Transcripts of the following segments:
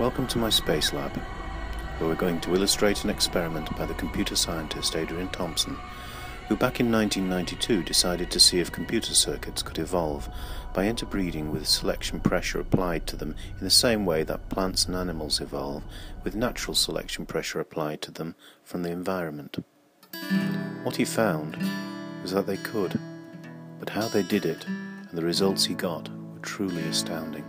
Welcome to my space lab, where we're going to illustrate an experiment by the computer scientist Adrian Thompson, who back in 1992 decided to see if computer circuits could evolve by interbreeding with selection pressure applied to them in the same way that plants and animals evolve, with natural selection pressure applied to them from the environment. What he found was that they could, but how they did it and the results he got were truly astounding.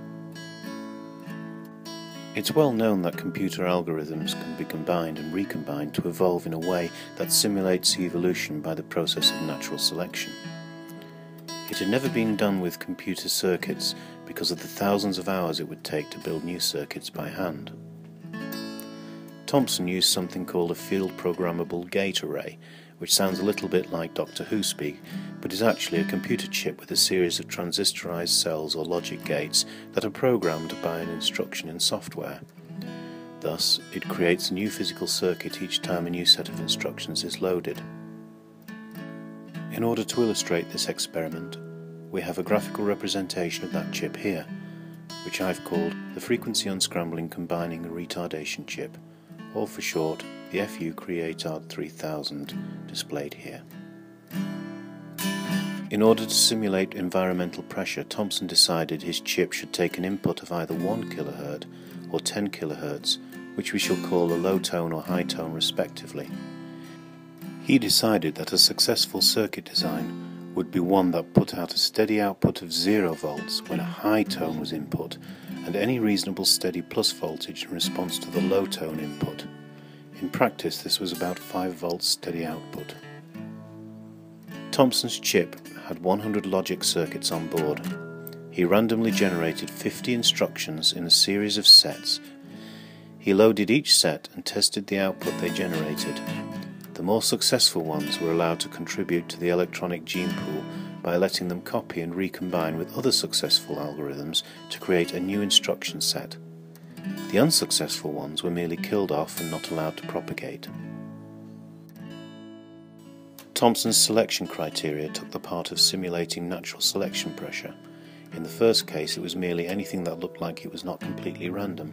It's well known that computer algorithms can be combined and recombined to evolve in a way that simulates evolution by the process of natural selection. It had never been done with computer circuits because of the thousands of hours it would take to build new circuits by hand. Thompson used something called a field programmable gate array, which sounds a little bit like Doctor Who speak, but is actually a computer chip with a series of transistorized cells or logic gates that are programmed by an instruction in software. Thus, it creates a new physical circuit each time a new set of instructions is loaded. In order to illustrate this experiment, we have a graphical representation of that chip here, which I've called the Frequency Unscrambling Combining and Retardation Chip, or for short, the FU Creatard 3000, displayed here. In order to simulate environmental pressure, Thompson decided his chip should take an input of either 1 kHz or 10 kHz, which we shall call a low tone or high tone respectively. He decided that a successful circuit design would be one that put out a steady output of 0 volts when a high tone was input, and any reasonable steady plus voltage in response to the low tone input. In practice, this was about 5 volts steady output. Thompson's chip had 100 logic circuits on board. He randomly generated 50 instructions in a series of sets. He loaded each set and tested the output they generated. The more successful ones were allowed to contribute to the electronic gene pool by letting them copy and recombine with other successful algorithms to create a new instruction set. The unsuccessful ones were merely killed off and not allowed to propagate. Thompson's selection criteria took the part of simulating natural selection pressure. In the first case, it was merely anything that looked like it was not completely random.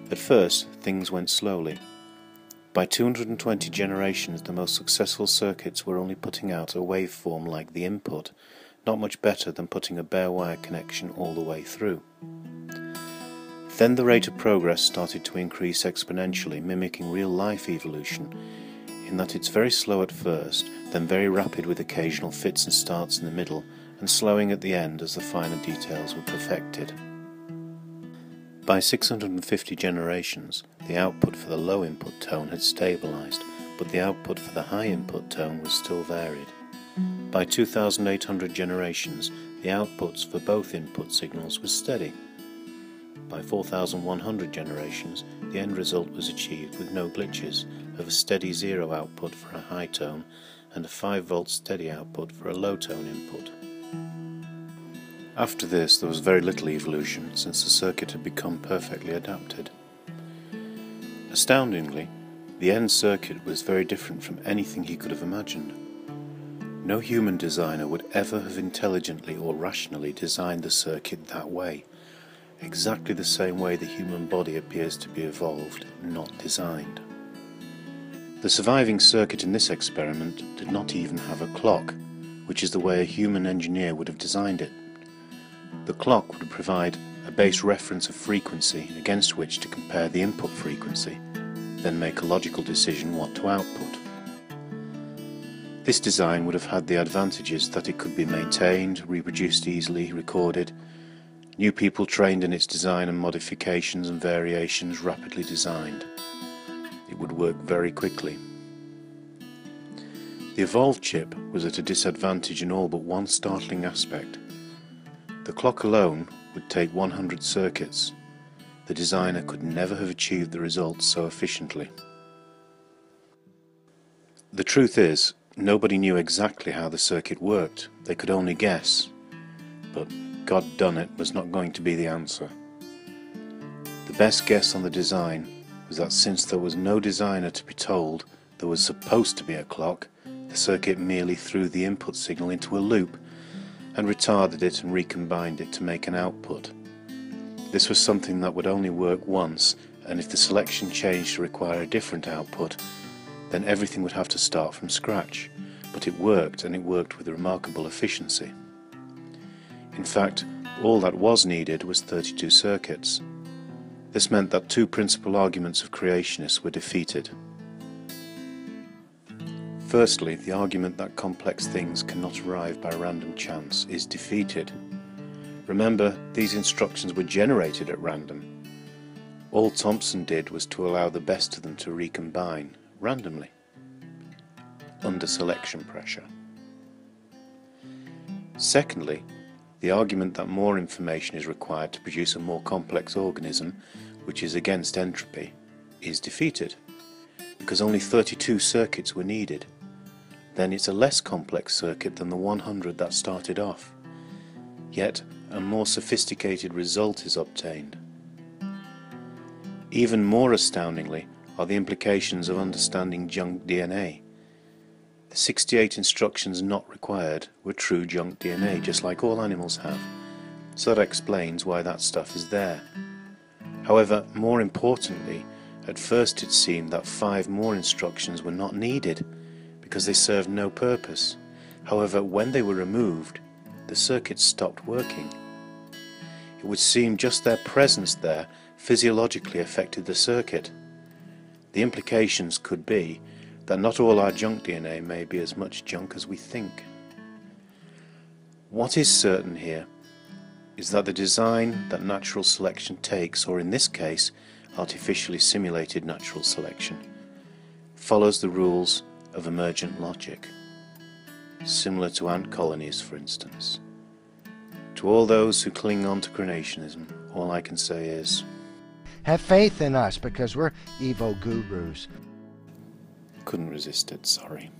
At first, things went slowly. By 220 generations, the most successful circuits were only putting out a waveform like the input, not much better than putting a bare wire connection all the way through. Then the rate of progress started to increase exponentially, mimicking real-life evolution, in that it's very slow at first, then very rapid with occasional fits and starts in the middle, and slowing at the end as the finer details were perfected. By 650 generations, the output for the low input tone had stabilized, but the output for the high input tone was still varied. By 2800 generations, the outputs for both input signals was steady. By 4100 generations, the end result was achieved with no glitches, of a steady 0 output for a high tone and a 5 volt steady output for a low tone input. After this, there was very little evolution, since the circuit had become perfectly adapted. Astoundingly, the end circuit was very different from anything he could have imagined. No human designer would ever have intelligently or rationally designed the circuit that way, exactly the same way the human body appears to be evolved, not designed. The surviving circuit in this experiment did not even have a clock, which is the way a human engineer would have designed it. The clock would provide a base reference of frequency against which to compare the input frequency, then make a logical decision what to output. This design would have had the advantages that it could be maintained, reproduced easily, recorded, new people trained in its design and modifications and variations rapidly designed. It would work very quickly. The evolved chip was at a disadvantage in all but one startling aspect. The clock alone would take 100 circuits. The designer could never have achieved the results so efficiently. The truth is, nobody knew exactly how the circuit worked. They could only guess. But God done it was not going to be the answer. The best guess on the design was that since there was no designer to be told there was supposed to be a clock, the circuit merely threw the input signal into a loop and retarded it and recombined it to make an output. This was something that would only work once, and if the selection changed to require a different output, then everything would have to start from scratch. But it worked, and it worked with remarkable efficiency. In fact, all that was needed was 32 circuits. This meant that two principal arguments of creationists were defeated. Firstly, the argument that complex things cannot arrive by random chance is defeated. Remember, these instructions were generated at random. All Thompson did was to allow the best of them to recombine randomly, under selection pressure. Secondly, the argument that more information is required to produce a more complex organism, which is against entropy, is defeated, because only 32 circuits were needed. Then it's a less complex circuit than the 100 that started off. Yet, a more sophisticated result is obtained. Even more astoundingly are the implications of understanding junk DNA. The 68 instructions not required were true junk DNA, just like all animals have, so that explains why that stuff is there. However, more importantly, at first it seemed that 5 more instructions were not needed, because they served no purpose. However, when they were removed, the circuits stopped working. It would seem just their presence there physiologically affected the circuit. The implications could be that not all our junk DNA may be as much junk as we think. What is certain here is that the design that natural selection takes, or in this case, artificially simulated natural selection, follows the rules of emergent logic, similar to ant colonies, for instance. To all those who cling on to creationism, all I can say is, have faith in us, because we're Evo gurus. Couldn't resist it, sorry.